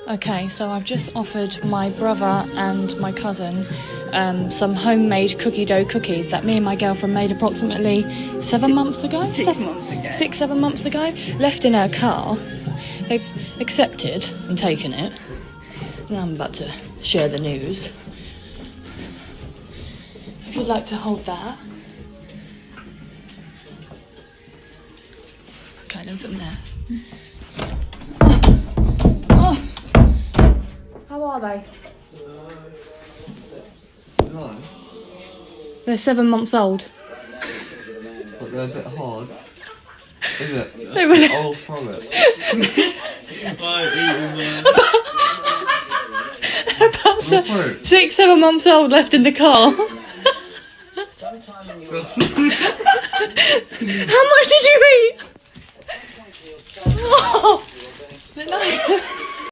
Okay, so I've just offered my brother and my cousin some homemade cookie dough cookies that me and my girlfriend made approximately 7 months ago. 6 months ago. 6-7 months ago. Left in her car. They've accepted and taken it. Now I'm about to share the news. If you'd like to hold that. Okay, then put them there. Oh. How are they? No, They're 7 months old. but they're a bit hard. Is it? They were- I'll throw it. About 6-7 months old, left in the car. How much did you eat?